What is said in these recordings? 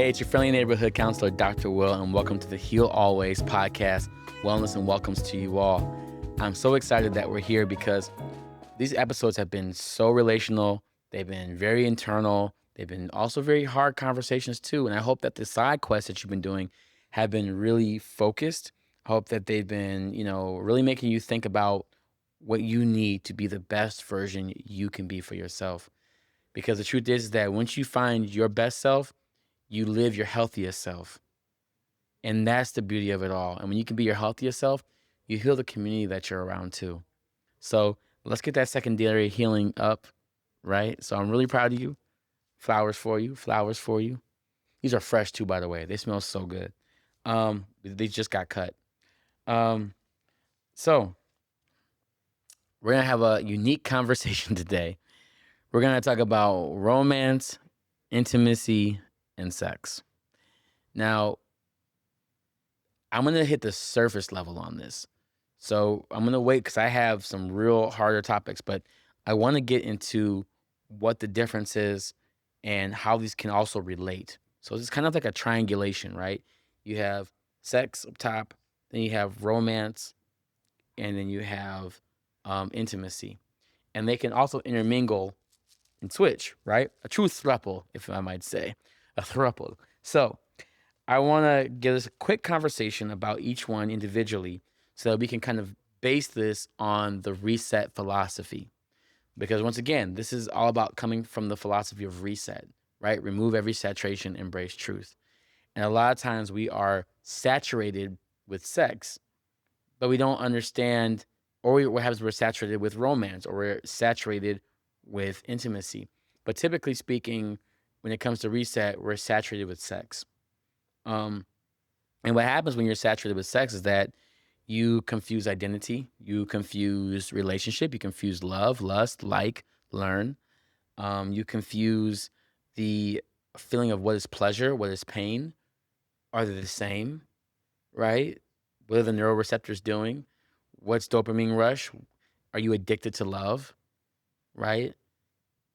Hey, it's your friendly neighborhood counselor, Dr. Will, and welcome to the Heal Always podcast. Wellness and welcomes to you all. I'm so excited that we're here because these episodes have been so relational. They've been very internal. They've been also very hard conversations too. And I hope that the side quests that you've been doing have been really focused. I hope that they've been, really making you think about what you need to be the best version you can be for yourself. Because the truth is that once you find your best self, you live your healthiest self. And that's the beauty of it all. And when you can be your healthiest self, you heal the community that you're around too. So let's get that secondary healing up, right? So I'm really proud of you. Flowers for you. Flowers for you. These are fresh too, by the way. They smell so good. They just got cut. So we're going to have a unique conversation today. We're going to talk about romance, intimacy, and sex. Now, I'm going to hit the surface level on this. So I'm going to wait because I have some real harder topics, but I want to get into what the difference is and how these can also relate. So it's kind of like a triangulation, right? You have sex up top, then you have romance, and then you have intimacy. And they can also intermingle and switch, right? A true throuple, if I might say, a throuple. So I want to give us a quick conversation about each one individually so that we can kind of base this on the reset philosophy. Because once again, this is all about coming from the philosophy of reset, right? Remove every saturation, embrace truth. And a lot of times we are saturated with sex, but we don't understand, or what happens, we're saturated with romance, or we're saturated with intimacy. But typically speaking, when it comes to reset, we're saturated with sex. And what happens when you're saturated with sex is that you confuse identity, you confuse relationship, you confuse love, lust, like, learn. You confuse the feeling of what is pleasure, what is pain. Are they the same, right? What are the neuroreceptors doing? What's dopamine rush? Are you addicted to love, right?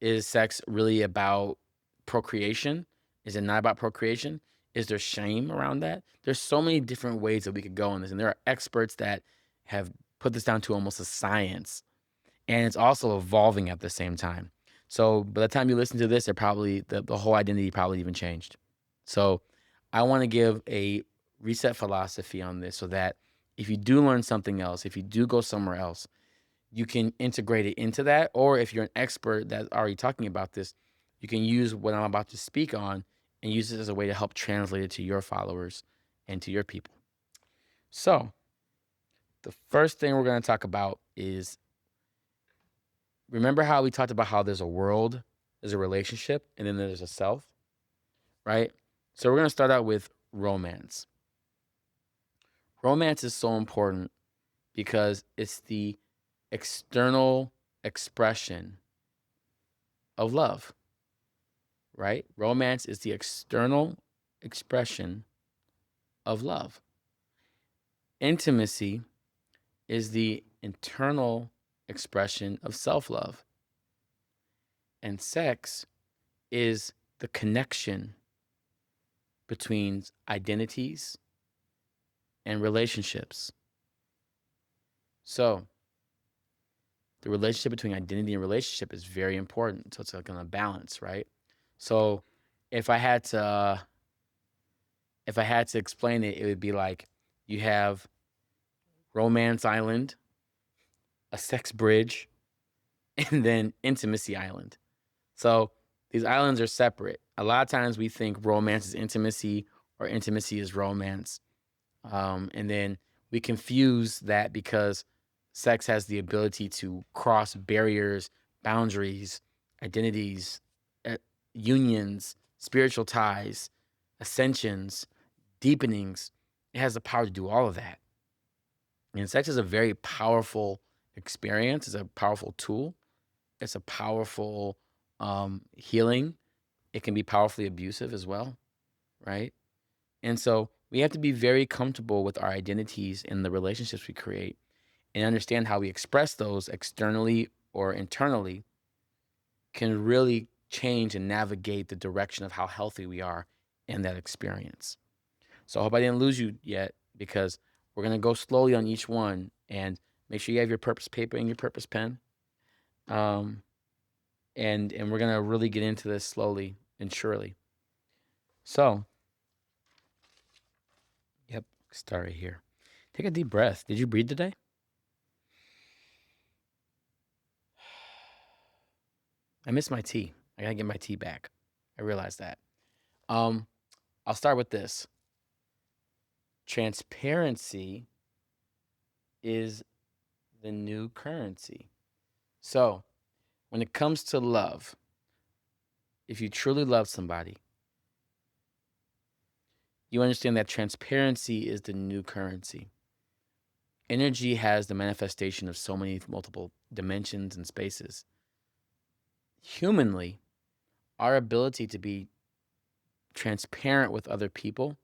Is sex really about procreation? Is it not about procreation? Is there shame around that? There's so many different ways that we could go on this. And there are experts that have put this down to almost a science. And it's also evolving at the same time. So by the time you listen to this, the whole identity probably even changed. So I want to give a reset philosophy on this so that if you do learn something else, if you do go somewhere else, you can integrate it into that. Or if you're an expert that's already talking about this, you can use what I'm about to speak on and use it as a way to help translate it to your followers and to your people. So the first thing we're going to talk about is, remember how we talked about how there's a world, there's a relationship, and then there's a self, right? So we're going to start out with romance. Romance is so important because it's the external expression of love, right? Romance is the external expression of love. Intimacy is the internal expression of self-love. And sex is the connection between identities and relationships. So the relationship between identity and relationship is very important. So it's like on a balance, right? So if I had to explain it, it would be like you have Romance Island, a sex bridge, and then Intimacy Island. So these islands are separate. A lot of times we think romance is intimacy or intimacy is romance. And then we confuse that because sex has the ability to cross barriers, boundaries, identities, unions, spiritual ties, ascensions, deepenings. It has the power to do all of that. And sex is a very powerful experience. It's a powerful tool. It's a powerful healing. It can be powerfully abusive as well, right? And so we have to be very comfortable with our identities and the relationships we create and understand how we express those externally or internally can really change and navigate the direction of how healthy we are and that experience. So I hope I didn't lose you yet, because we're going to go slowly on each one, and make sure you have your purpose paper and your purpose pen. Um, and we're going to really get into this slowly and surely. So, yep, start right here. Take a deep breath. Did you breathe today? I miss my tea. I got to get my tea back. I realized that. Um, I'll start with this. Transparency is the new currency. So, when it comes to love, if you truly love somebody, you understand that transparency is the new currency. Energy has the manifestation of so many multiple dimensions and spaces. Humanly, our ability to be transparent with other people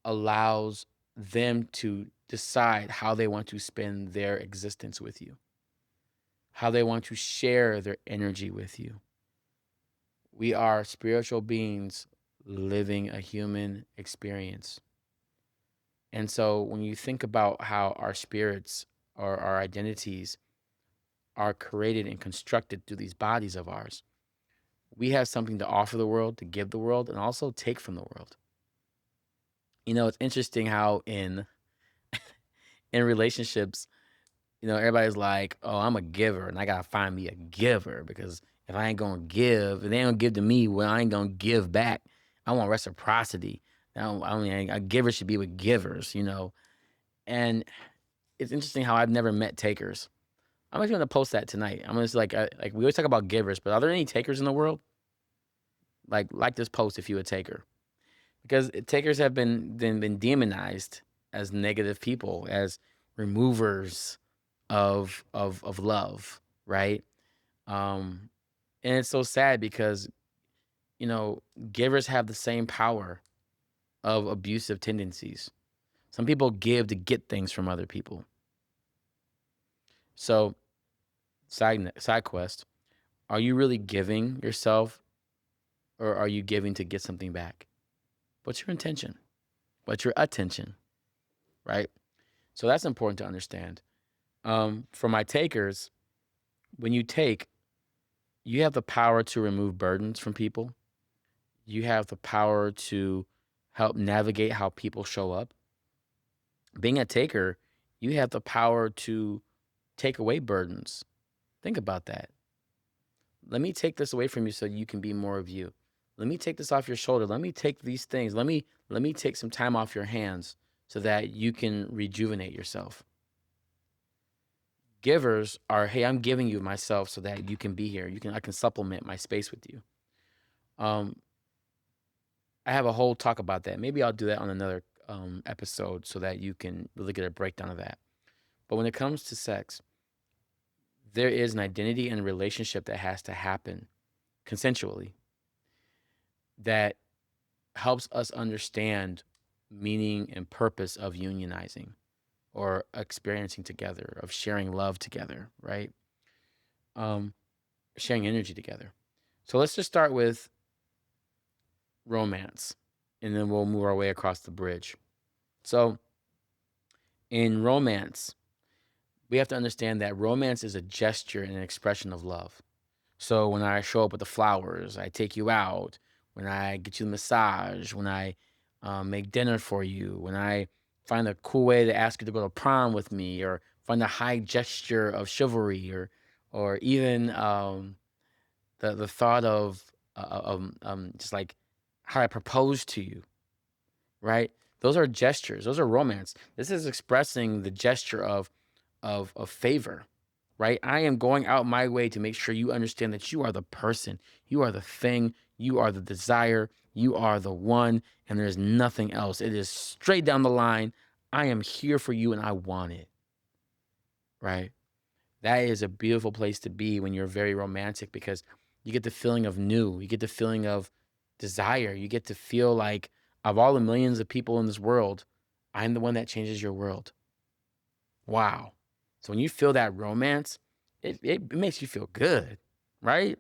allows them to decide how they want to spend their existence with you, how they want to share their energy with you. We are spiritual beings living a human experience. And so when you think about how our spirits or our identities are created and constructed through these bodies of ours, we have something to offer the world, to give the world, and also take from the world. You know, it's interesting how in relationships, everybody's like, "Oh, I'm a giver, and I gotta find me a giver, because if I ain't gonna give, if they ain't gonna give to me, well, I ain't gonna give back. I want reciprocity. I mean, a giver should be with givers. And it's interesting how I've never met takers. I'm actually gonna post that tonight. I'm just like we always talk about givers, but are there any takers in the world? Like this post if you a taker, because takers have been demonized as negative people, as removers of love, right? Um, and it's so sad because you know givers have the same power of abusive tendencies. Some people give to get things from other people. So side quest: are you really giving yourself, or are you giving to get something back? What's your intention? What's your attention? Right? So that's important to understand. For my takers, when you take, you have the power to remove burdens from people. You have the power to help navigate how people show up. Being a taker, you have the power to take away burdens. Think about that. Let me take this away from you so you can be more of you. Let me take this off your shoulder. Let me take these things. Let me take some time off your hands so that you can rejuvenate yourself. Givers are, hey, I'm giving you myself so that you can be here. I can supplement my space with you. Um, I have a whole talk about that. Maybe I'll do that on another episode so that you can really get a breakdown of that. But when it comes to sex, there is an identity and a relationship that has to happen consensually that helps us understand meaning and purpose of unionizing or experiencing together, of sharing love together, right? Um, Sharing energy together. So let's just start with romance, and then we'll move our way across the bridge. So in romance, we have to understand that romance is a gesture and an expression of love. So when I show up with the flowers, I take you out, when I get you the massage, when I make dinner for you, when I find a cool way to ask you to go to prom with me, or find a high gesture of chivalry, or even the thought of just like how I propose to you, right? Those are gestures. Those are romance. This is expressing the gesture of favor, right? I am going out my way to make sure you understand that you are the person, you are the thing, you are the desire, you are the one, and there's nothing else. It is straight down the line. I am here for you and I want it, right? That is a beautiful place to be when you're very romantic, because you get the feeling of new, you get the feeling of desire, you get to feel like, of all the millions of people in this world, I'm the one that changes your world. Wow. So when you feel that romance, it makes you feel good, right?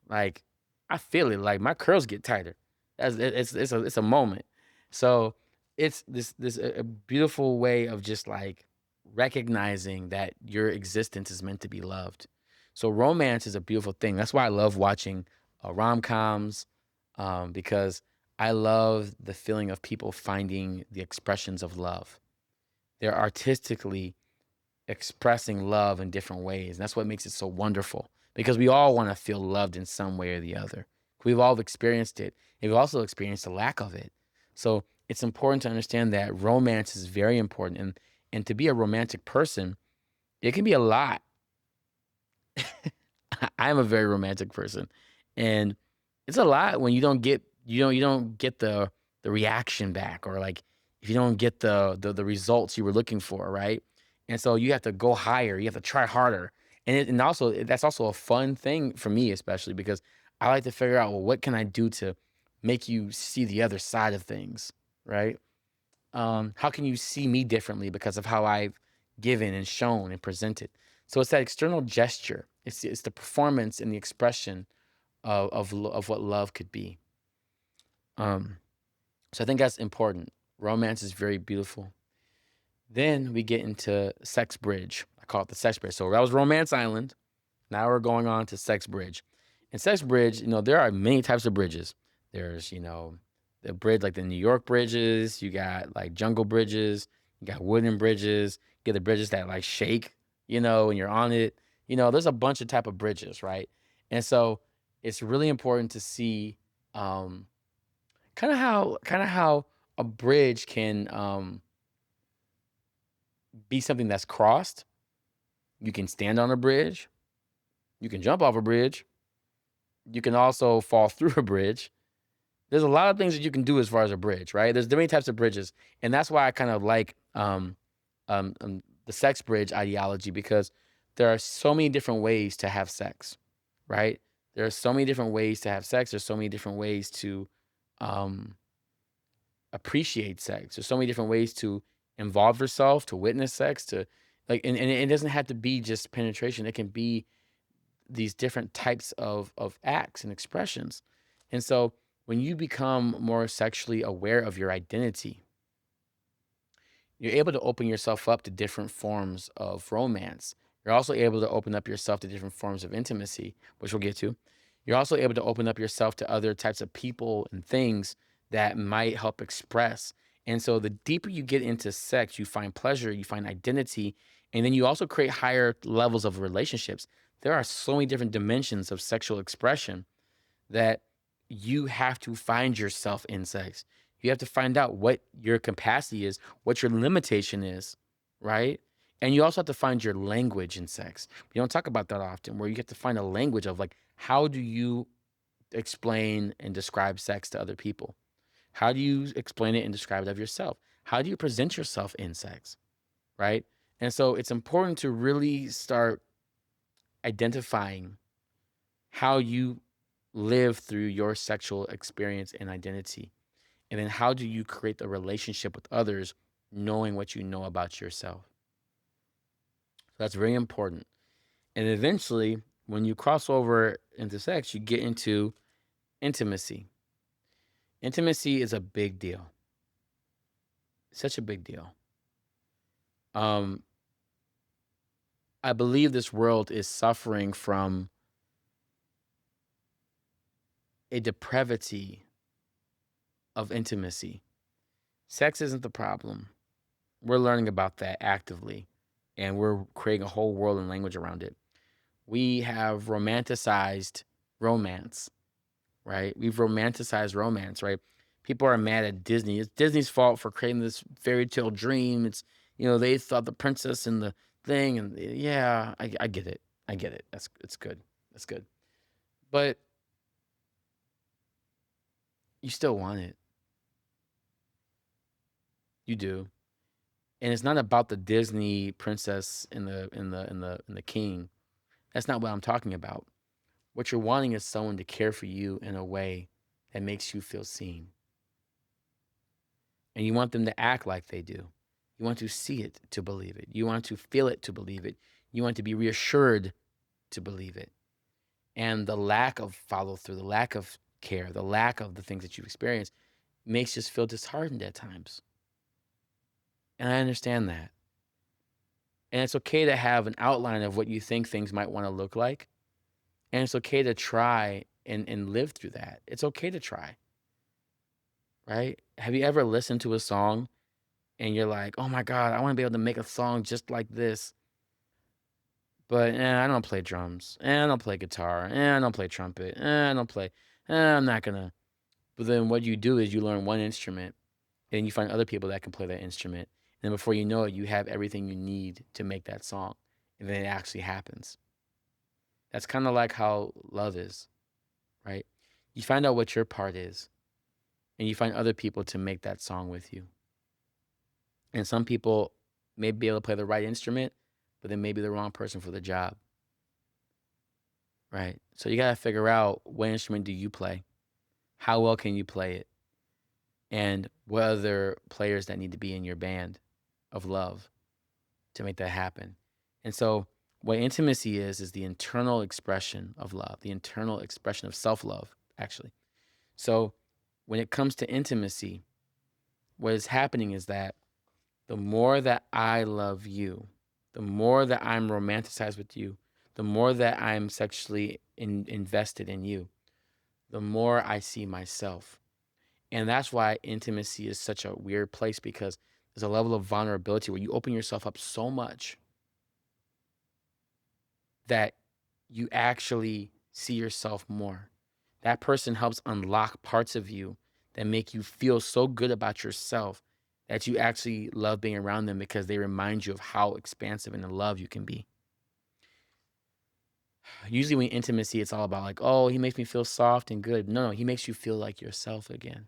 Like, I feel it. Like, my curls get tighter. It's a moment. So it's this a beautiful way of just like recognizing that your existence is meant to be loved. So romance is a beautiful thing. That's why I love watching rom-coms, because I love the feeling of people finding the expressions of love. They're artistically expressing love in different ways. And that's what makes it so wonderful, because we all want to feel loved in some way or the other. We've all experienced it, and we've also experienced the lack of it. So it's important to understand that romance is very important. And to be a romantic person, it can be a lot. I'm a very romantic person, and it's a lot when you don't get the reaction back, or like if you don't get the results you were looking for, right? And so you have to go higher, you have to try harder, and also that's also a fun thing for me, especially because I like to figure out, well, what can I do to make you see the other side of things, right? How can you see me differently because of how I've given and shown and presented? So it's that external gesture. It's the performance and the expression of what love could be. Um, so I think that's important. Romance is very beautiful. Then we get into Sex Bridge. I call it the Sex Bridge. So that was Romance Island. Now we're going on to Sex Bridge. And Sex Bridge, there are many types of bridges. There's, the bridge like the New York bridges, you got like jungle bridges, you got wooden bridges, you get the bridges that like shake, when you're on it. There's a bunch of type of bridges, right? And so it's really important to see um kind of how a bridge can be something that's crossed. You can stand on a bridge, you can jump off a bridge, you can also fall through a bridge. There's a lot of things that you can do as far as a bridge, right? There's many types of bridges, and that's why I kind of like the sex bridge ideology, because there are so many different ways to have sex, right? There are so many different ways to have sex. There's so many different ways to um, appreciate sex. There's so many different ways to involve yourself, to witness sex, to like, and it doesn't have to be just penetration. It can be these different types of acts and expressions. And so when you become more sexually aware of your identity, you're able to open yourself up to different forms of romance. You're also able to open up yourself to different forms of intimacy, which we'll get to. You're also able to open up yourself to other types of people and things that might help express. And so the deeper you get into sex, you find pleasure, you find identity, and then you also create higher levels of relationships. There are so many different dimensions of sexual expression that you have to find yourself in sex. You have to find out what your capacity is, what your limitation is, right? And you also have to find your language in sex. We don't talk about that often, where you have to find a language of like, how do you explain and describe sex to other people? How do you explain it and describe it of yourself? How do you present yourself in sex, right? And so it's important to really start identifying how you live through your sexual experience and identity. And then how do you create a relationship with others knowing what you know about yourself? So that's very important. And eventually, when you cross over into sex, you get into intimacy. Intimacy is a big deal. Such a big deal. Um, I believe this world is suffering from a depravity of intimacy. Sex isn't the problem. We're learning about that actively, and we're creating a whole world and language around it. We have romanticized romance, right? We've romanticized romance, right? People are mad at Disney. It's Disney's fault for creating this fairy tale dream. It's, they thought the princess and the thing, and yeah, I get it. I get it. It's good. That's good. But you still want it. You do. And it's not about the Disney princess and the king. That's not what I'm talking about. What you're wanting is someone to care for you in a way that makes you feel seen. And you want them to act like they do. You want to see it to believe it. You want to feel it to believe it. You want to be reassured to believe it. And the lack of follow through, the lack of care, the lack of the things that you've experienced makes you feel disheartened at times. And I understand that. And it's okay to have an outline of what you think things might want to look like. And it's okay to try and live through that. It's okay to try, right? Have you ever listened to a song and you're like, oh my God, I want to be able to make a song just like this? But I don't play drums. I don't play guitar. I don't play trumpet. I don't play. I'm not going to. But then what you do is you learn one instrument and you find other people that can play that instrument. And then before you know it, you have everything you need to make that song. And then it actually happens. That's kind of like how love is, right? You find out what your part is and you find other people to make that song with you. And some people may be able to play the right instrument, but they may be the wrong person for the job, right? So you got to figure out, what instrument do you play? How well can you play it? And what other players that need to be in your band of love to make that happen. And so what intimacy is the internal expression of love, the internal expression of self-love, actually. So when it comes to intimacy, what is happening is that the more that I love you, the more that I'm romanticized with you, the more that I'm sexually invested in you, the more I see myself. And that's why intimacy is such a weird place, because there's a level of vulnerability where you open yourself up so much that you actually see yourself more. That person helps unlock parts of you that make you feel so good about yourself that you actually love being around them, because they remind you of how expansive and in love you can be. Usually when intimacy, it's all about like, oh, he makes me feel soft and good. No, he makes you feel like yourself again.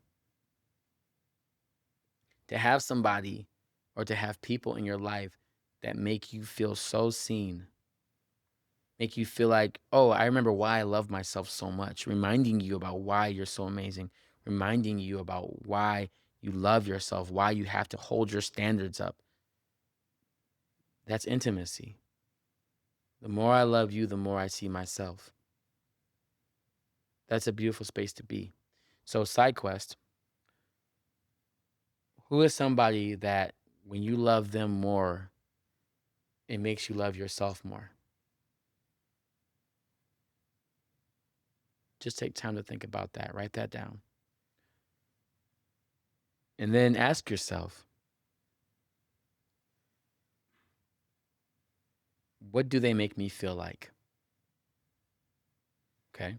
To have somebody or to have people in your life that make you feel so seen, make you feel like, oh, I remember why I love myself so much, reminding you about why you're so amazing, reminding you about why you love yourself, why you have to hold your standards up. That's intimacy. The more I love you, the more I see myself. That's a beautiful space to be. So, side quest, who is somebody that when you love them more, it makes you love yourself more? Just take time to think about that. Write that down. And then ask yourself, what do they make me feel like? Okay.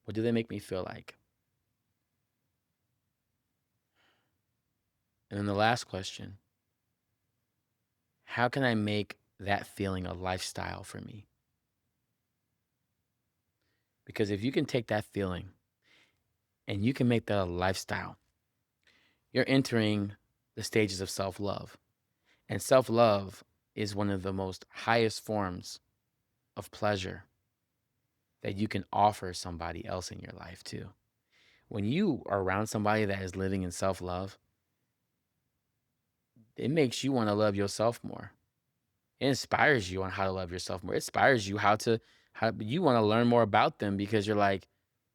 What do they make me feel like? And then the last question, how can I make that feeling a lifestyle for me? Because if you can take that feeling and you can make that a lifestyle, you're entering the stages of self love. And self love is one of the most highest forms of pleasure that you can offer somebody else in your life, too. When you are around somebody that is living in self love, it makes you want to love yourself more. It inspires you on how to love yourself more. It inspires you how you want to learn more about them, because you're like,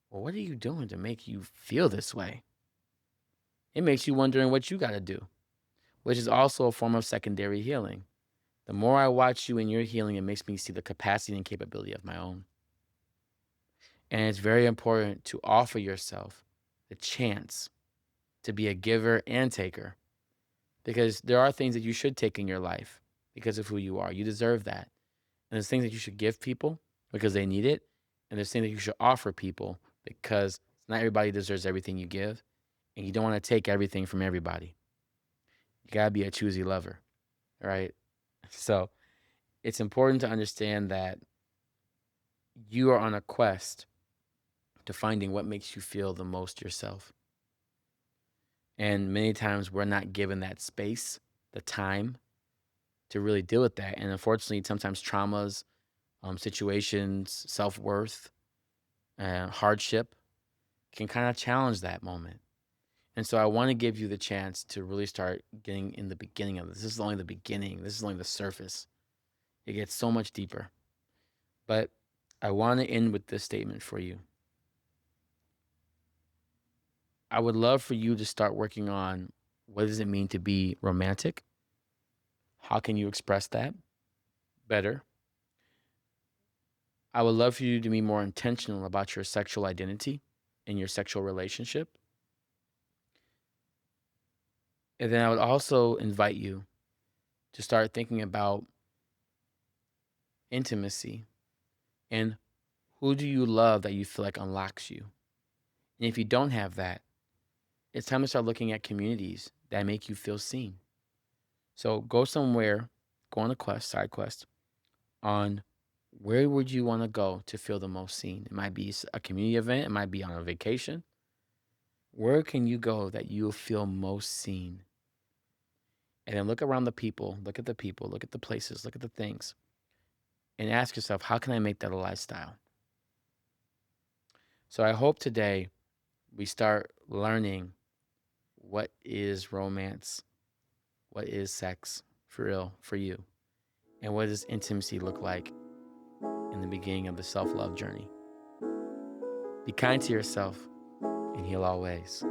well, what are you doing to make you feel this way? It makes you wondering what you got to do, which is also a form of secondary healing. The more I watch you in your healing, it makes me see the capacity and capability of my own. And it's very important to offer yourself the chance to be a giver and taker, because there are things that you should take in your life because of who you are. You deserve that. And there's things that you should give people because they need it. And there's things that you should offer people because not everybody deserves everything you give. And you don't want to take everything from everybody. You got to be a choosy lover, right? So it's important to understand that you are on a quest to finding what makes you feel the most yourself. And many times we're not given that space, the time to really deal with that. And unfortunately, sometimes traumas, situations, self worth, hardship can kind of challenge that moment. And so I want to give you the chance to really start getting in the beginning of this. This is only the beginning, this is only the surface. It gets so much deeper. But I want to end with this statement for you. I would love for you to start working on what does it mean to be romantic? How can you express that better? I would love for you to be more intentional about your sexual identity and your sexual relationship. And then I would also invite you to start thinking about intimacy and who do you love that you feel like unlocks you. And if you don't have that, it's time to start looking at communities that make you feel seen. So go somewhere, go on a quest, side quest, on where would you want to go to feel the most seen. It might be a community event, it might be on a vacation. Where can you go that you'll feel most seen? And then look around the people, look at the people, look at the places, look at the things, and ask yourself, how can I make that a lifestyle? So I hope today we start learning what is romance, what is sex for real for you, and what does intimacy look like in the beginning of the self love journey. Be kind to yourself and heal always.